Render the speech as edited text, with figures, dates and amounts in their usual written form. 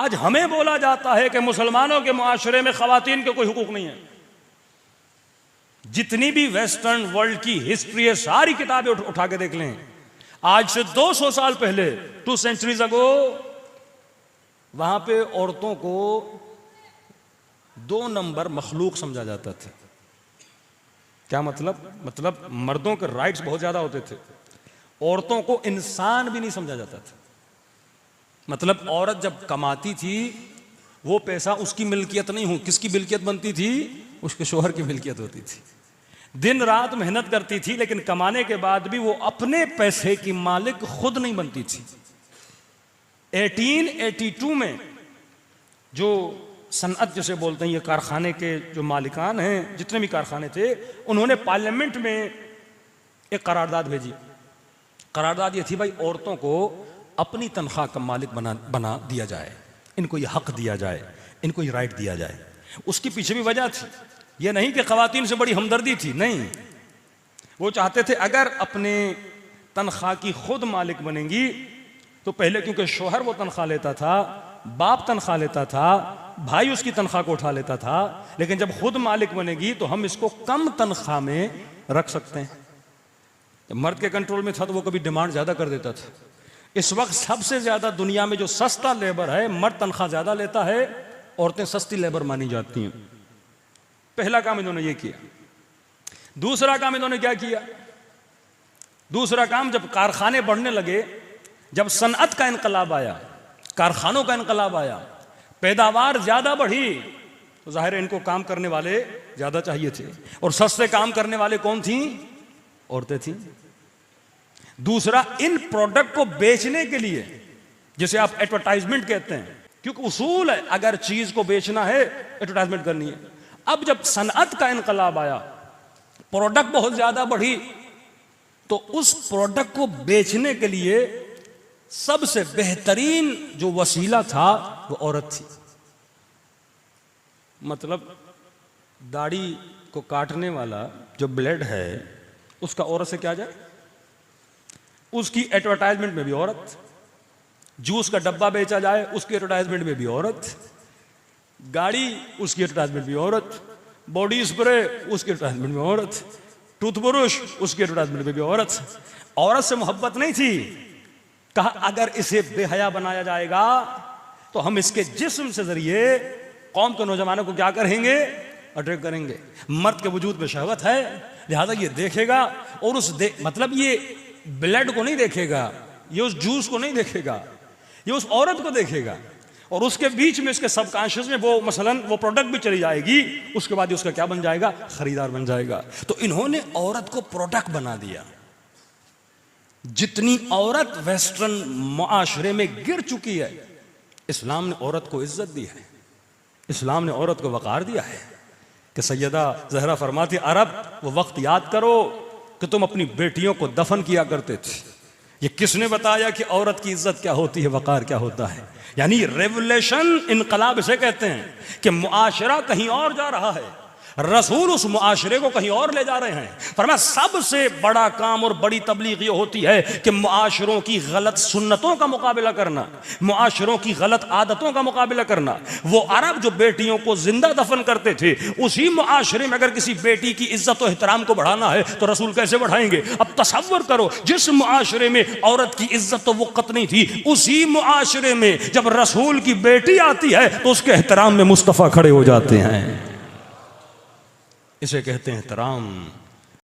आज हमें बोला जाता है कि मुसलमानों के मुआशरे में खवातीन के कोई हुकूक नहीं है। जितनी भी वेस्टर्न वर्ल्ड की हिस्ट्री है, सारी किताबें उठा के देख लें, आज से 200 साल पहले, 2 सेंचुरीज अगो, वहां पे औरतों को 2 नंबर मखलूक समझा जाता था। क्या मतलब मर्दों के राइट्स बहुत ज्यादा होते थे, औरतों को इंसान भी नहीं समझा जाता था। मतलब औरत जब कमाती थी वो पैसा उसकी मिल्कियत नहीं हो, किसकी मिल्कियत बनती थी? उसके शोहर की मिल्कियत होती थी। दिन रात मेहनत करती थी, लेकिन कमाने के बाद भी वो अपने पैसे की मालिक खुद नहीं बनती थी। 1882 में जो सनअत जिसे बोलते हैं, ये कारखाने के जो मालिकान हैं, जितने भी कारखाने थे, उन्होंने पार्लियामेंट में एक करारदाद भेजी। करारदाद ये थी, भाई औरतों को अपनी तनख्वाह का मालिक बना दिया जाए, इनको ये हक दिया जाए, इनको ये राइट दिया जाए। उसकी पीछे भी वजह थी, ये नहीं कि खवातीन से बड़ी हमदर्दी थी, नहीं, वो चाहते थे अगर अपने तनख्वाह की खुद मालिक बनेंगी तो पहले क्योंकि शोहर वो तनख्वाह लेता था, बाप तनख्वाह लेता था, भाई उसकी तनख्वाह को उठा लेता था, लेकिन जब खुद मालिक बनेगी तो हम इसको कम तनख्वाह में रख सकते हैं। जब मर्द के कंट्रोल में था तो वो कभी डिमांड ज्यादा कर देता था। इस वक्त सबसे ज्यादा दुनिया में जो सस्ता लेबर है, मर्द तनख्वाह ज्यादा लेता है, औरतें सस्ती लेबर मानी जाती हैं। पहला काम इन्होंने ये किया। दूसरा काम इन्होंने क्या किया? दूसरा काम, जब कारखाने बढ़ने लगे, जब सनअत का इनकलाब आया, कारखानों का इनकलाब आया, पैदावार ज्यादा बढ़ी, तो जाहिर है इनको काम करने वाले ज्यादा चाहिए थे, और सस्ते काम करने वाले कौन थी? औरतें थी। दूसरा, इन प्रोडक्ट को बेचने के लिए, जिसे आप एडवर्टाइजमेंट कहते हैं, क्योंकि उसूल है अगर चीज को बेचना है एडवर्टाइजमेंट करनी है। अब जब सनअत का इनकलाब आया, प्रोडक्ट बहुत ज्यादा बढ़ी, तो उस प्रोडक्ट को बेचने के लिए सबसे बेहतरीन जो वसीला था वो औरत थी। मतलब दाढ़ी को काटने वाला जो ब्लेड है उसका औरत से क्या जाए? उसकी एडवर्टाइजमेंट में भी औरत। जूस का डब्बा बेचा जाए, उसकी एडवर्टाइजमेंट में भी औरत। गाड़ी, उसकी एडवर्टाइजमेंट भी औरत। बॉडी स्प्रे, उसकी एडवर्टाइजमेंट में औरत। टूथब्रश, उसकी एडवर्टाइजमेंट में भी औरत। औरत से मोहब्बत नहीं थी, कहा अगर इसे बेहया बनाया जाएगा तो हम इसके जिस्म से जरिए कौम के नौजवानों को क्या करेंगे? अट्रैक्ट करेंगे। मर्द के वजूद में शहवत है, लिहाजा ये देखेगा, और मतलब ये ब्लड को नहीं देखेगा, ये उस जूस को नहीं देखेगा, ये उस औरत को देखेगा, और उसके बीच में इसके सबकॉन्शियस में वो मसलन वो प्रोडक्ट भी चली जाएगी, उसके बाद उसका क्या बन जाएगा? खरीदार बन जाएगा। तो इन्होंने औरत को प्रोडक्ट बना दिया। जितनी औरत वेस्टर्न मुआशरे में गिर चुकी है, इस्लाम ने औरत को इज्जत दी है, इस्लाम ने औरत को वकार दिया है। कि सैयदा ज़हरा फरमाती, अरब वो वक्त याद करो कि तुम अपनी बेटियों को दफन किया करते थे। ये किसने बताया कि औरत की इज्जत क्या होती है, वकार क्या होता है? यानी रेवोल्यूशन, इनकलाब इसे कहते हैं कि मुआशरा कहीं और जा रहा है, रसूल उस मुआशरे को कहीं और ले जा रहे हैं। फरमाया सबसे बड़ा काम और बड़ी तबलीग ये होती है कि मुआशरों की गलत सुन्नतों का मुकाबला करना, मुआशरों की गलत आदतों का मुकाबला करना। वो अरब जो बेटियों को जिंदा दफन करते थे, उसी मुआशरे में अगर किसी बेटी की इज्जत और एहतराम को बढ़ाना है तो रसूल कैसे बढ़ाएंगे? अब तसव्वुर करो, जिस मुआशरे में औरत की इज्जत तो वक़्त नहीं थी, उसी मुआशरे में जब रसूल की बेटी आती है तो उसके एहतराम में मुस्तफ़ा खड़े हो जाते हैं। इसे कहते हैं एहतराम।